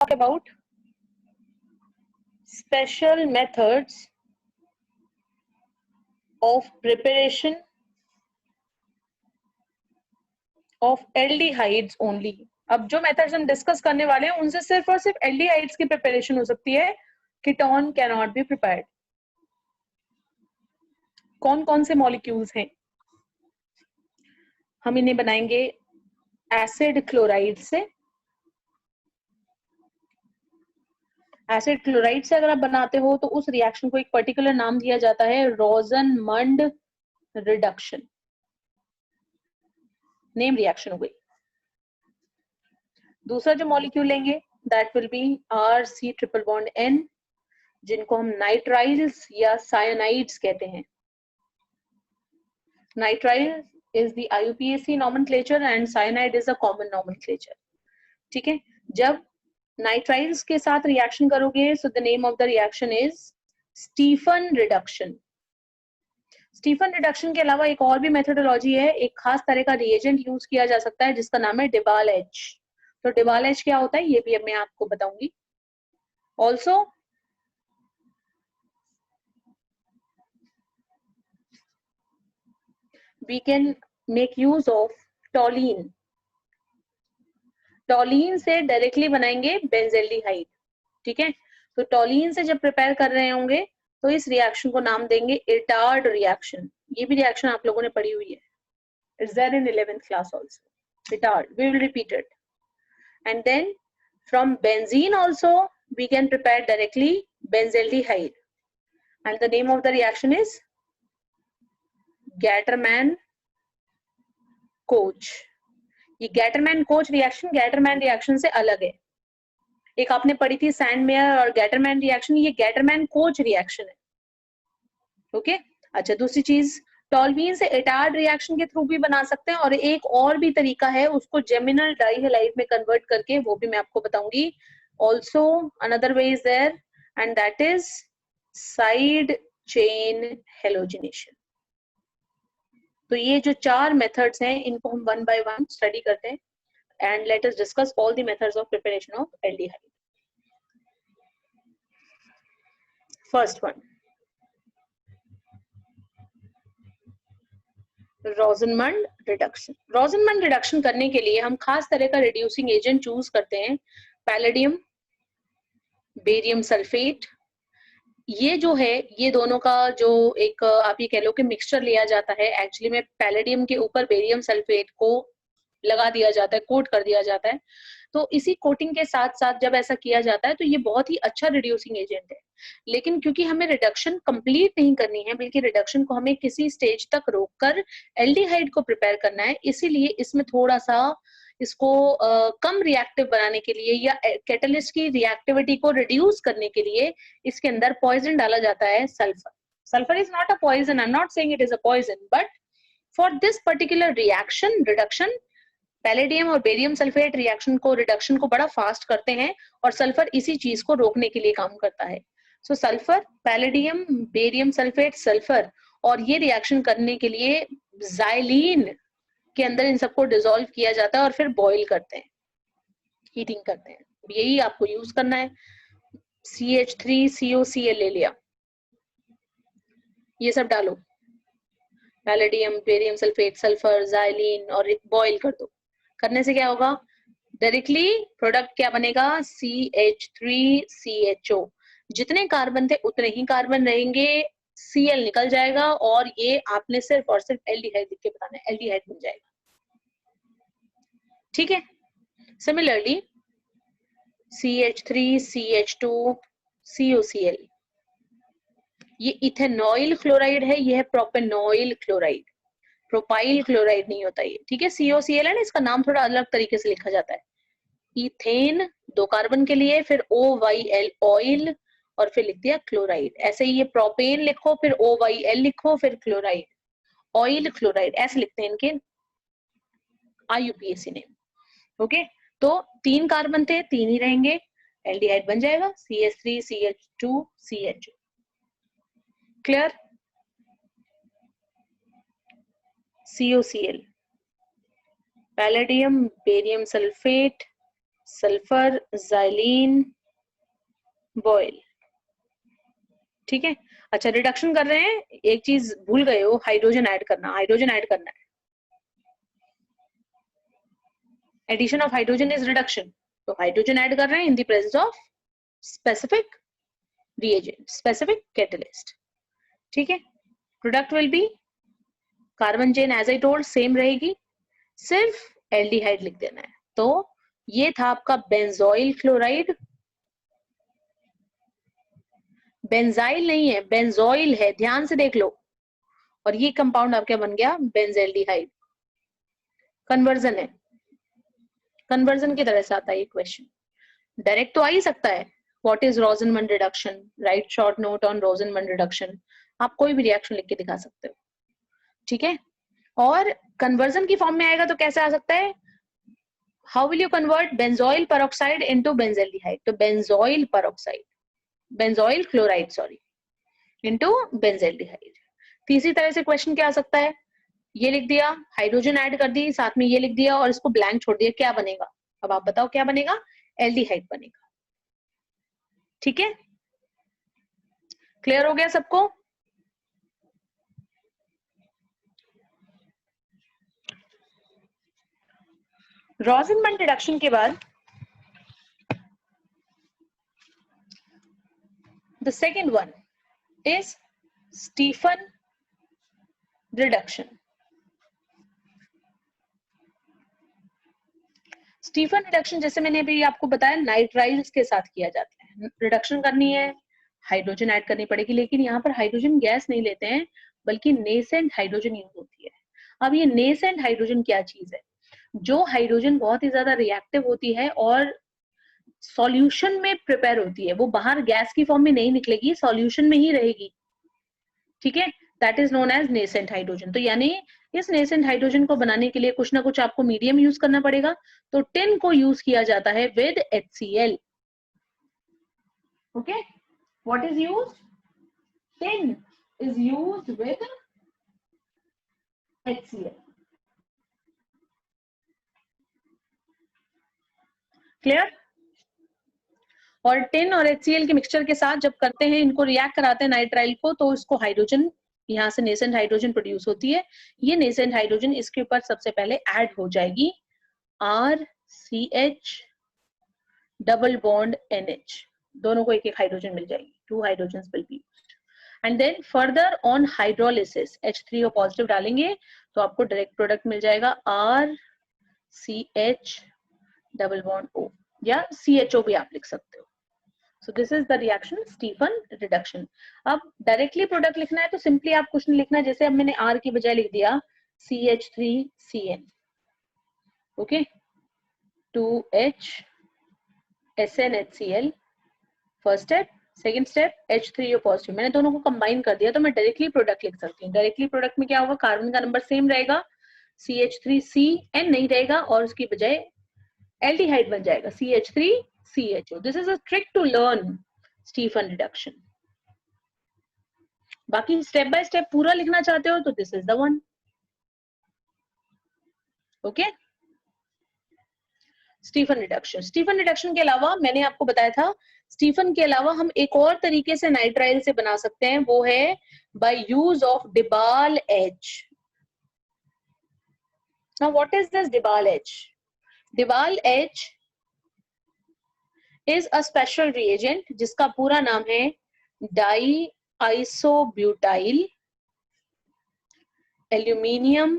talk about special methods of preparation of aldehydes only. अब जो methods हम discuss करने वाले हैं उनसे सिर्फ और सिर्फ एल्डिहाइड्स की प्रिपरेशन हो सकती है, ketone can not be prepared. कौन कौन से मॉलिक्यूल्स हैं? हम इन्हें बनाएंगे एसिड क्लोराइड से। एसिड क्लोराइड से अगर आप बनाते हो तो उस रिएक्शन को एक पर्टिकुलर नाम दिया जाता है रोजनमंड रिडक्शन। नेम रिएक्शन हो गई। दूसरा जो मॉलिक्यूल लेंगे that will be RC triple bond N, जिनको हम नाइट्राइल्स या साइनाइड्स कहते हैं। Nitrile is the IUPAC nomenclature and cyanide is a common nomenclature. ठीक है, जब नाइट्राइल्स के साथ रिएक्शन करोगे so the name of the reaction is Stephen reduction. Stephen reduction के अलावा एक और भी मेथोडोलॉजी है, एक खास तरह का रिएजेंट यूज किया जा सकता है जिसका नाम है डिवाल एच। तो डिवाल एच क्या होता है ये भी अब मैं आपको बताऊंगी। Also we can make use of toluene. Toluene से डायरेक्टली बनाएंगे बेंजेल्डिहाइड। ठीक है, तो टॉलिन से जब प्रिपेयर कर रहे होंगे तो इस रिएक्शन को नाम देंगे इटार्ड रिएक्शन। ये भी रिएक्शन आप लोगों ने पढ़ी हुई है, it's there in 11th class also. Etard, we will repeat it. And then from benzene also we can prepare directly benzaldehyde, and the name of the reaction is Gattermann-Koch. ये Gattermann-Koch reaction Gattermann reaction से अलग है। एक आपने पढ़ी थी Sandmeyer और Gattermann reaction, ये Gattermann-Koch रिएक्शन है। ओके अच्छा, दूसरी चीज टॉल्वीन से इटार्ड रिएक्शन के थ्रू भी बना सकते हैं, और एक और भी तरीका है उसको जेमिनल डाइहैलाइड में कन्वर्ट करके, वो भी मैं आपको बताऊंगी। Also another way is there and that is side chain halogenation. तो ये जो चार मेथड्स हैं इनको हम वन बाय वन स्टडी करते हैं and let us discuss all the methods of preparation of aldehyde. First one, रोजनमंड reduction. रोजनमंड reduction करने के लिए हम खास तरह का रिड्यूसिंग एजेंट चूज करते हैं, पैलेडियम, बेरियम सल्फेट। ये जो है ये दोनों का जो एक आप ये कह लो कि मिक्सचर लिया जाता है, एक्चुअली में पैलेडियम के ऊपर बेरियम सल्फेट को लगा दिया जाता है, कोट कर दिया जाता है। तो इसी कोटिंग के साथ साथ जब ऐसा किया जाता है तो ये बहुत ही अच्छा रिड्यूसिंग एजेंट है। लेकिन क्योंकि हमें रिडक्शन कंप्लीट नहीं करनी है, बल्कि रिडक्शन को हमें किसी स्टेज तक रोककर एल्डिहाइड को प्रिपेयर करना है, इसीलिए इसमें थोड़ा सा इसको कम रिएक्टिव बनाने के लिए या कैटलिस्ट की रिएक्टिविटी को रिड्यूस करने के लिए इसके अंदर पॉइजन डाला जाता है, sulphur. Sulphur is not a poison, I am not saying it is a poison, but for this particular reaction reduction palladium और बेरियम सल्फेट रिएक्शन को रिडक्शन को बड़ा फास्ट करते हैं और सल्फर इसी चीज को रोकने के लिए काम करता है। So sulphur, palladium, barium sulphate, sulphur, और ये रिएक्शन करने के लिए ज़ाइलीन के अंदर इन सबको डिसॉल्व किया जाता है और फिर बॉईल करते हैं, हीटिंग करते हैं। यही आपको यूज करना है। CH3COCl ले लिया, ये सब डालो, palladium, barium sulphate, sulphur, xylene, और बॉईल कर दो। करने से क्या होगा, डायरेक्टली प्रोडक्ट क्या बनेगा, CH3CHO। जितने कार्बन थे उतने ही कार्बन रहेंगे, Cl निकल जाएगा और ये आपने सिर्फ और सिर्फ एल्डिहाइड लिख के बताना है, एल्डिहाइड बन जाएगा। ठीक है, सिमिलरली CH3CH2COCl, ये इथेनॉइल क्लोराइड है, ये है प्रोपेनॉइल क्लोराइड, प्रोपाइल क्लोराइड नहीं होता ये। ठीक है, COCl है ना, इसका नाम थोड़ा अलग तरीके से लिखा जाता है। इथेन 2 कार्बन के लिए, फिर OYL ऑयल, और फिर लिख दिया क्लोराइड। ऐसे ही ये प्रोपेन लिखो, फिर OYL लिखो, फिर क्लोराइड, ऑयल क्लोराइड, ऐसे लिखते हैं इनके IUPAC नेम। ओके, तो 3 कार्बन थे, 3 ही रहेंगे, एल्डिहाइड बन जाएगा CH3CH2CHO। Clear? COCl, palladium, barium sulphate, sulphur xylene boil, ठीक है। अच्छा, रिडक्शन कर रहे हैं, एक चीज भूल गए हो, हाइड्रोजन ऐड करना, हाइड्रोजन ऐड करना है। Addition of hydrogen is reduction, तो हाइड्रोजन ऐड कर रहे हैं in the presence of specific reagent, specific catalyst, ठीक है। Product will be carbon chain as I told same रहेगी, सिर्फ एल्डिहाइड लिख देना है। तो ये था आपका बेंजोइल क्लोराइड, बेंजाइल नहीं है, बेंजोइल है, ध्यान से देख लो। और ये कंपाउंड आपका बन गया बेंजेल्डिहाइड। कन्वर्जन है, कन्वर्जन की तरह से आता है ये क्वेश्चन, डायरेक्ट तो आ ही सकता है। What is रोजनमंड reduction, right short note on रोजनमंड reduction, आप कोई भी रिएक्शन लिख के दिखा सकते हो, ठीक है। और कन्वर्जन की फॉर्म में आएगा तो कैसे आ सकता है, how will you convert benzoyl peroxide into benzaldehyde, तो benzoyl peroxide, benzoyl chloride sorry, into benzaldehyde. तीसरी तरह से क्वेश्चन क्या आ सकता है, ये लिख दिया, हाइड्रोजन ऐड कर दी, साथ में ये लिख दिया और इसको ब्लैंक छोड़ दिया, क्या बनेगा, अब आप बताओ क्या बनेगा, एल्डिहाइड बनेगा, ठीक है। क्लियर हो गया सबको? रोजनमंड रिडक्शन के बाद the second one is Stephen reduction. Stephen reduction जैसे मैंने अभी आपको बताया नाइट्राइल्स के साथ किया जाता है, रिडक्शन करनी है, हाइड्रोजन ऐड करनी पड़ेगी, लेकिन यहाँ पर हाइड्रोजन गैस नहीं लेते हैं बल्कि नेसेंट हाइड्रोजन यूज होती है। अब ये नेसेंट हाइड्रोजन क्या चीज है, जो हाइड्रोजन बहुत ही ज्यादा रिएक्टिव होती है और सॉल्यूशन में प्रिपेयर होती है, वो बाहर गैस की फॉर्म में नहीं निकलेगी, सॉल्यूशन में ही रहेगी, ठीक है, that is known as nascent hydrogen. तो यानी इस नेसेंट हाइड्रोजन को बनाने के लिए कुछ ना कुछ आपको मीडियम यूज करना पड़ेगा, तो टिन को यूज किया जाता है with HCl, okay. What is used, tin is used with HCl, clear. और टिन और HCl के मिक्सचर के साथ जब करते हैं, इनको रिएक्ट कराते हैं नाइट्राइल को, तो इसको हाइड्रोजन, यहाँ से नेसेंट हाइड्रोजन प्रोड्यूस होती है। ये नेसेंट हाइड्रोजन इसके ऊपर सबसे पहले ऐड हो जाएगी RCH डबल बॉन्ड NH, दोनों को एक एक हाइड्रोजन मिल जाएगी, 2 hydrogen will be used. And then further on hydrolysis H3O positive डालेंगे तो आपको डायरेक्ट प्रोडक्ट मिल जाएगा RCH डबल बॉन्ड O, या CHO भी आप लिख सकते हो। So this is the reaction Stephan reduction. अब डायरेक्टली प्रोडक्ट लिखना है तो सिंपली आप कुछ नहीं लिखना, जैसे अब मैंने R की बजाय लिख दिया CH3CN, okay, 2H SNHCl, first step. Second step H3O positive, मैंने दोनों को कंबाइन कर दिया तो मैं डायरेक्टली प्रोडक्ट लिख सकती हूँ। डायरेक्टली प्रोडक्ट में क्या होगा, कार्बन का नंबर सेम रहेगा, CH3CN नहीं रहेगा और उसकी बजाय एल्डिहाइड बन जाएगा CH3CHO। This is a trick to learn Stephen reduction. बाकी स्टेप बाय स्टेप पूरा लिखना चाहते हो तो this is the one, okay. Stephen reduction, Stephen reduction के अलावा मैंने आपको बताया था, स्टीफन के अलावा हम एक और तरीके से नाइट्राइल से बना सकते हैं, वो है by use of DIBAL H. Now what is this DIBAL H? DIBAL H is a special reagent जिसका पूरा नाम है di isobutyl aluminium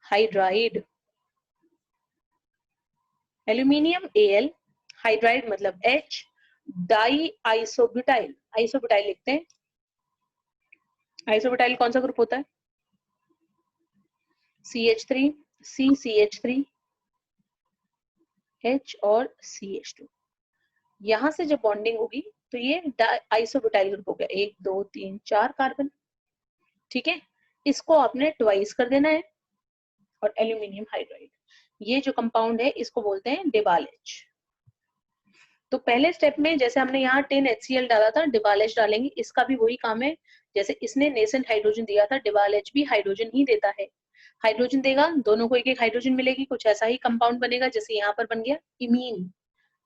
hydride. Aluminium Al, hydride मतलब H, डाई आइसोब्यूटाइल, आइसोब्यूटाइल लिखते हैं। आइसोब्यूटाइल कौन सा ग्रुप होता है, CH3, CCH3, H और CH2। यहां से जब बॉन्डिंग होगी तो ये आइसोब्यूटाइल ग्रुप हो गया, 1 2 3 4 कार्बन, ठीक है। इसको आपने ट्वाइस कर देना है, और एल्यूमिनियम हाइड्राइड, ये जो कंपाउंड है इसको बोलते हैं डिबाल एच। तो पहले स्टेप में जैसे हमने यहाँ 10 HCl डाला था, डिबाल एच डालेंगे, इसका भी वही काम है, जैसे इसने नेसेंट हाइड्रोजन दिया था, डिबाल एच भी हाइड्रोजन ही देता है। हाइड्रोजन देगा, दोनों को एक एक हाइड्रोजन मिलेगी, कुछ ऐसा ही कंपाउंड बनेगा जैसे यहाँ पर बन गया imine.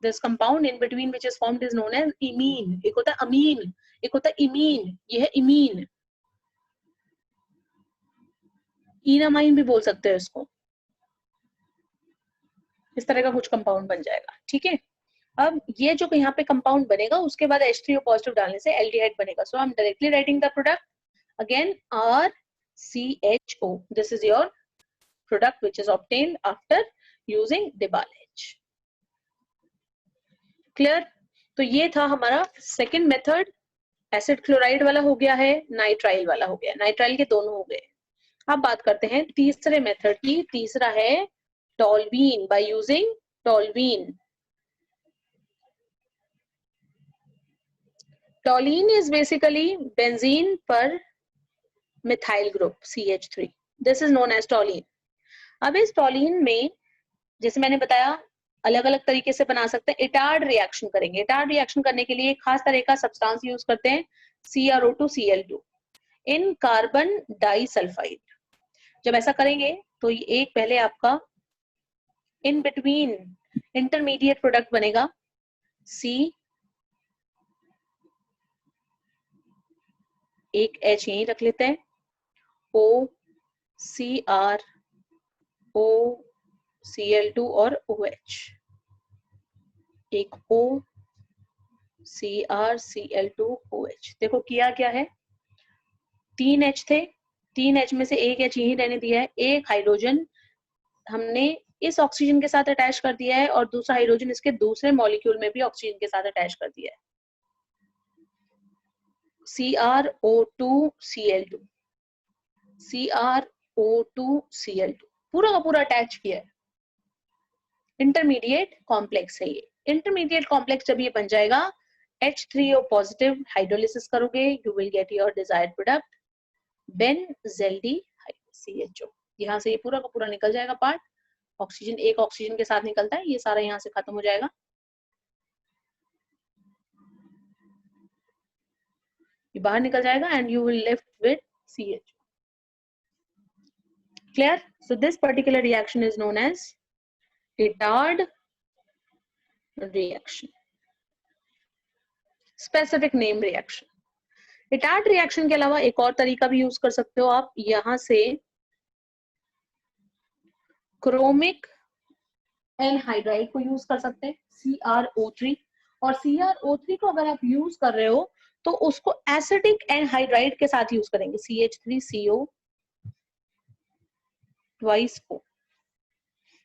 This compound in between which is formed is known as imine. एक होता है अमीन, एक होता है इमीन, ये है इमीन। इनामाइन भी बोल सकते हैं इसको। इस तरह का कुछ कंपाउंड बन जाएगा, ठीक है। अब ये जो यहाँ पे कंपाउंड बनेगा उसके बाद H3O पॉजिटिव डालने से एल्डिहाइड बनेगा। So I am directly writing the product again RCHO। This is your product which is obtained after using Dibal-H। Clear? तो ये था हमारा सेकेंड मेथड। एसिड क्लोराइड वाला हो गया है, नाइट्राइल वाला हो गया। नाइट्राइल के दोनों हो गए। अब बात करते हैं तीसरे मेथड की। तीसरा है toluene by using toluene. Toluene is basically benzene पर methyl group CH3। This is known as toluene. अब इस टॉलीन में जैसे मैंने बताया अलग अलग तरीके से बना सकते हैं। इटार्ड रिएक्शन करेंगे। इटार्ड रिएक्शन करने के लिए खास तरह का सब्सटेंस यूज करते हैं CrO2Cl2 इन कार्बन डाइसल्फाइड। जब ऐसा करेंगे तो ये एक पहले आपका इन बिटवीन इंटरमीडिएट प्रोडक्ट बनेगा C, एक H यहीं रख लेते हैं, O, Cr, O, Cl2 और OH, एक O, Cr, Cl2, OH। देखो किया क्या है, 3 H थे, 3 H में से एक H यहीं रहने दिया है, एक हाइड्रोजन हमने इस ऑक्सीजन के साथ अटैच कर दिया है और दूसरा हाइड्रोजन इसके दूसरे मॉलिक्यूल में भी ऑक्सीजन के साथ अटैच कर दिया है, CrO2Cl2, CrO2Cl2 पूरा का पूरा अटैच किया है। इंटरमीडिएट कॉम्प्लेक्स है ये। इंटरमीडिएट कॉम्प्लेक्स जब ये बन जाएगा H3O पॉजिटिव हाइड्रोलिसिस करोगे, you will get your desired product benzaldehyde CHO। यहाँ से ये पूरा का पूरा निकल जाएगा पार्ट। ऑक्सीजन एक ऑक्सीजन के साथ निकलता है, ये सारा यहाँ से खत्म हो जाएगा। ये बाहर निकल जाएगा and you will left with CHO। Clear? So this particular reaction is known as Etard reaction, specific name reaction. Etard reaction के अलावा एक और तरीका भी यूज कर सकते हो आप। यहां से क्रोमिक एनहाइड्राइड को यूज कर सकते हैं CrO3, और CrO3 को अगर आप यूज कर रहे हो तो उसको एसिडिक एनहाइड्राइड के साथ यूज करेंगे CH3CO ट्वाइस O।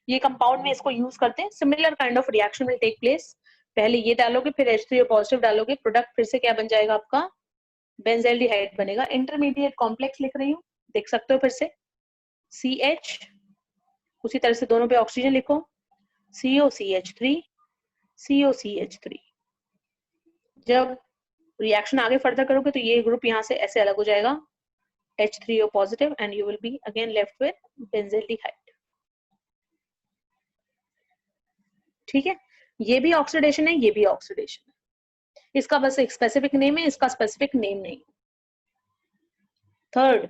ये कंपाउंड में इसको यूज करते हैं। Similar kind of reaction will take place. पहले ये डालोगे फिर H3O पॉजिटिव डालोगे, प्रोडक्ट फिर से क्या बन जाएगा आपका बेंज़ल्डिहाइड बनेगा। इंटरमीडिएट कॉम्प्लेक्स लिख रही हूँ, देख सकते हो फिर से CH, उसी तरह से दोनों पे ऑक्सीजन लिखो COCH3 COCH3। जब रिएक्शन आगे फर्दर करोगे तो ये ग्रुप यहाँ से ऐसे अलग हो जाएगा H3O positive and you will be again left with benzaldehyde. ठीक है, ये भी ऑक्सीडेशन है, ये भी ऑक्सीडेशन है। इसका बस एक स्पेसिफिक नेम है, इसका स्पेसिफिक नेम नहीं। Third,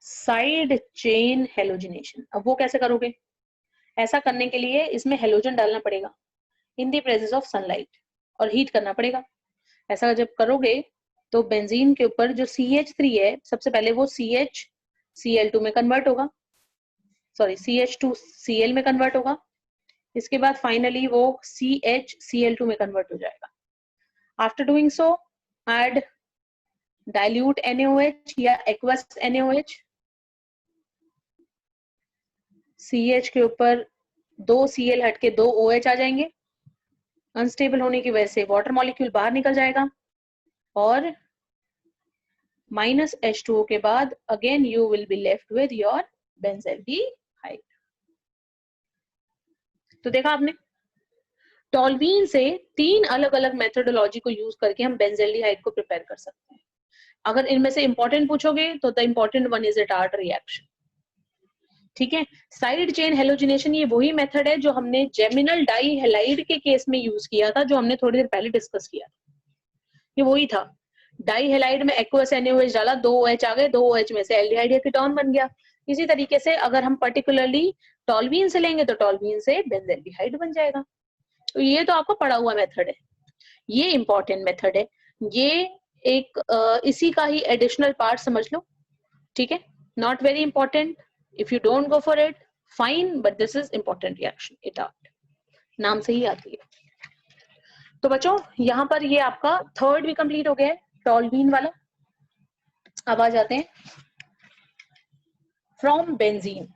side chain halogenation. अब वो कैसे करोगे? ऐसा करने के लिए इसमें हेलोजन डालना पड़ेगा इन द प्रेजेंस ऑफ सनलाइट और हीट करना पड़ेगा। ऐसा जब करोगे तो बेंजीन के ऊपर जो CH3 है सबसे पहले वो CHCl2 में कन्वर्ट होगा, सॉरी CH2Cl में कन्वर्ट होगा। इसके बाद फाइनली वो CHCl2 में कन्वर्ट हो जाएगा। After doing so add dilute NaOH या एक्वस NaOH। CH के ऊपर 2 Cl हट के 2 OH आ जाएंगे। अनस्टेबल होने की वजह से वाटर मॉलिक्यूल बाहर निकल जाएगा और -H2O के बाद again you will be left with your benzaldehyde. तो देखा आपने, टॉल्वीन से 3 अलग अलग मेथोडोलॉजी को यूज करके हम बेंज़ल्डिहाइड को प्रिपेयर कर सकते हैं। अगर इनमें से इंपॉर्टेंट पूछोगे तो the important one is Etard reaction. ठीक है, साइड चेन हेलोजिनेशन ये वही मेथड है जो हमने जेमिनल डाइहैलाइड के केस में यूज किया था, जो हमने थोड़ी देर पहले डिस्कस किया था। ये वही था। डाई हेलाइड में एक्वस NaOH डाला, 2 OH आ गए, 2 OH में से एल्डिहाइड या कीटोन बन गया। इसी तरीके से अगर हम पर्टिकुलरली टॉल्वीन से लेंगे तो टॉल्वीन से बेंजल्डिहाइड बन जाएगा। तो ये तो आपको पढ़ा हुआ मेथड है, ये इंपॉर्टेंट मेथड है, ये एक इसी का ही एडिशनल पार्ट समझ लो, ठीक है। Not very important, if you don't go for it fine, but this is important reaction, Etard नाम से ही आती है। तो बच्चों यहां पर ये आपका थर्ड भी कंप्लीट हो गया है, टॉल्वीन वाला। अब आ जाते हैं फ्रॉम बेंजीन।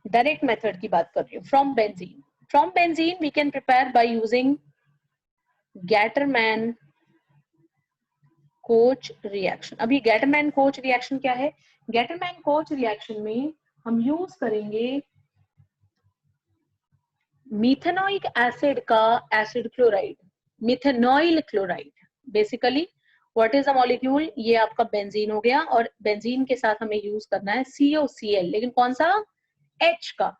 डायरेक्ट मेथड की बात कर रही हूँ, from benzene. From benzene we can prepare by using Gattermann Koch reaction. अभी गैटरमैन कोच रिएक्शन क्या है? गैटरमैन कोच रिएक्शन में हम यूज करेंगे मिथेनोइक एसिड का acid chloride, methanoyl chloride. Basically what is a molecule? ये आपका बेंजीन हो गया, और बेंजीन के साथ हमें यूज करना है COCl, लेकिन कौन सा? H का,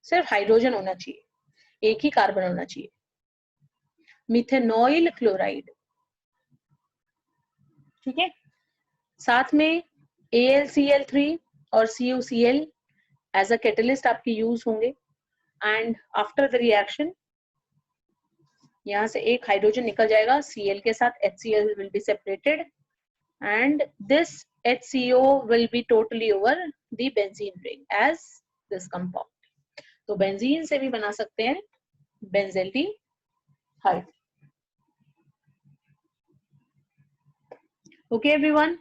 सिर्फ हाइड्रोजन होना चाहिए, एक ही कार्बन होना चाहिए, मिथेनॉइल क्लोराइड, ठीक है। साथ में AlCl3 और CuCl एज अ कैटलिस्ट आपके यूज होंगे, एंड आफ्टर द रिएक्शन यहां से एक हाइड्रोजन निकल जाएगा, Cl के साथ HCl will be separated and this HCO will be totally over the benzene ring as this compound. तो बेंजीन से भी बना सकते हैं बेंजल्डिहाइड। ओके एवरीवन,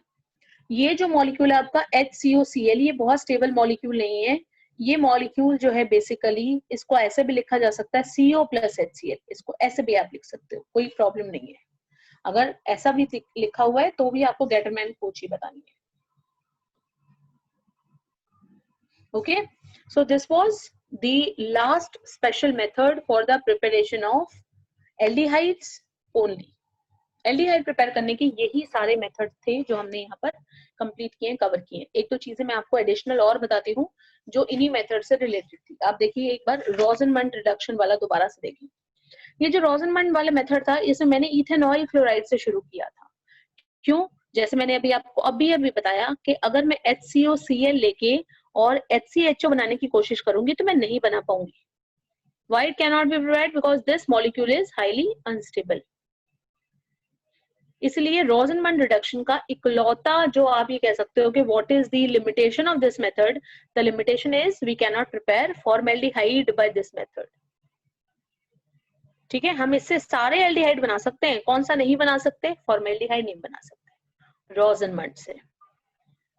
ये जो मॉलिक्यूल है आपका HCOCl, ये बहुत स्टेबल मॉलिक्यूल नहीं है। ये मॉलिक्यूल जो है बेसिकली इसको ऐसे भी लिखा जा सकता है CO प्लस HCl, इसको ऐसे भी आप लिख सकते हो, कोई प्रॉब्लम नहीं है। अगर ऐसा भी लिखा हुआ है तो भी आपको गैटरमैन कोच ही बतानी है। Okay, so this was the last special method for the preparation of aldehydes only. Aldehyde prepare करने के यही सारे मेथड थे जो हमने यहाँ पर कंप्लीट किए, कवर किए। एक दो चीजें मैं आपको एडिशनल और बताती हूँ जो इन्हीं मेथड से रिलेटेड थी। आप देखिए एक बार रोजनमंड रिडक्शन वाला दोबारा से देखिए। ये जो रोजनमंड वाला मेथड था, इसमें मैंने इथेनॉइल क्लोराइड से शुरू किया था। क्यों? जैसे मैंने अभी आपको अभी बताया कि अगर मैं HCOCl लेके और HCHO बनाने की कोशिश करूंगी तो मैं नहीं बना पाऊंगी। Why it cannot be prepared? Because this molecule is highly unstable. इसलिए रोजनमंड रिडक्शन का इकलौता जो आप ये कह सकते हो कि what is the limitation of this method, the limitation is we can not prepare formaldehyde by this method. ठीक है, हम इससे सारे एल्डिहाइड बना सकते हैं, कौन सा नहीं बना सकते? फॉर्मेल्डिहाइड नहीं बना सकते रोजनमंड से।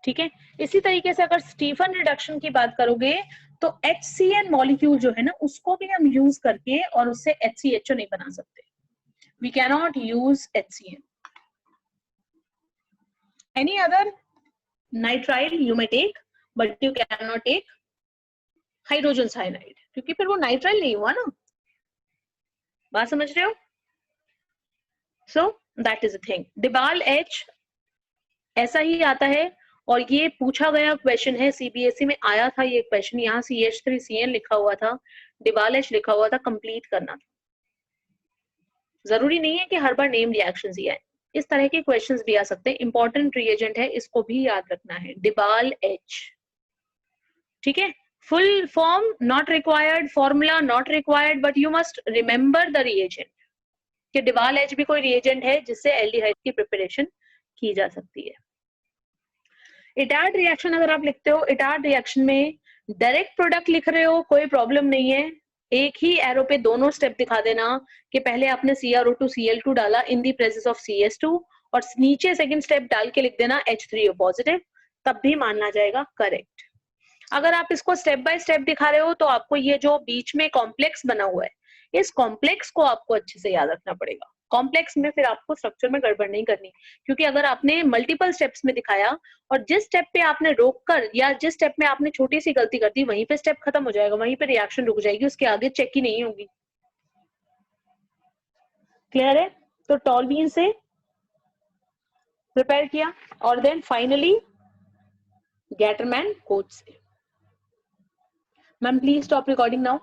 ठीक है, इसी तरीके से अगर स्टीफन रिडक्शन की बात करोगे तो HCN मॉलिक्यूल जो है ना, उसको भी हम यूज करके और उससे HCHO नहीं बना सकते। We can not use HCN। Any other nitrile you may take, but you cannot take hydrogen cyanide, क्योंकि फिर वो नाइट्राइल नहीं हुआ ना। बात समझ रहे हो? So that is the thing. डिबाल H ऐसा ही आता है, और ये पूछा गया क्वेश्चन है, CBSE में आया था ये क्वेश्चन। यहाँ CH3CN लिखा हुआ था, डिबाल H लिखा हुआ था, कंप्लीट करना था। जरूरी नहीं है कि हर बार नेम रिएक्शंस ही आए, इस तरह के क्वेश्चंस भी आ सकते हैं। इंपॉर्टेंट रिएजेंट है, इसको भी याद रखना है, डिबाल H। ठीक है, full form not required, formula not required, but you must remember the reagent कि डिबाल H भी कोई रिएजेंट है जिससे एल्डिहाइड की प्रिपरेशन की जा सकती है। इटार्ड रिएक्शन अगर आप लिखते हो, इटार्ड रिएक्शन में डायरेक्ट प्रोडक्ट लिख रहे हो कोई प्रॉब्लम नहीं है, एक ही एरो पे दोनों स्टेप दिखा देना कि पहले आपने CrO2 Cl2 डाला इन दी प्रेजेंस ऑफ CS2 और नीचे सेकंड स्टेप डाल के लिख देना H3O पॉजिटिव, तब भी मानना जाएगा करेक्ट। अगर आप इसको स्टेप बाय स्टेप दिखा रहे हो तो आपको ये जो बीच में कॉम्प्लेक्स बना हुआ है, इस कॉम्प्लेक्स को आपको अच्छे से याद रखना पड़ेगा। कॉम्प्लेक्स में फिर आपको स्ट्रक्चर में गड़बड़ नहीं करनी, क्योंकि अगर आपने मल्टीपल स्टेप्स में दिखाया और जिस स्टेप पे आपने रोककर या जिस स्टेप में आपने छोटी सी गलती कर दी वहीं पे स्टेप खत्म हो जाएगा, वहीं पे रिएक्शन रुक जाएगी, उसके आगे चेक ही नहीं होगी। क्लियर है? तो टॉल्वीन से प्रिपेयर किया और देन फाइनली गैटरमैन कोच से। Ma'am please stop recording now.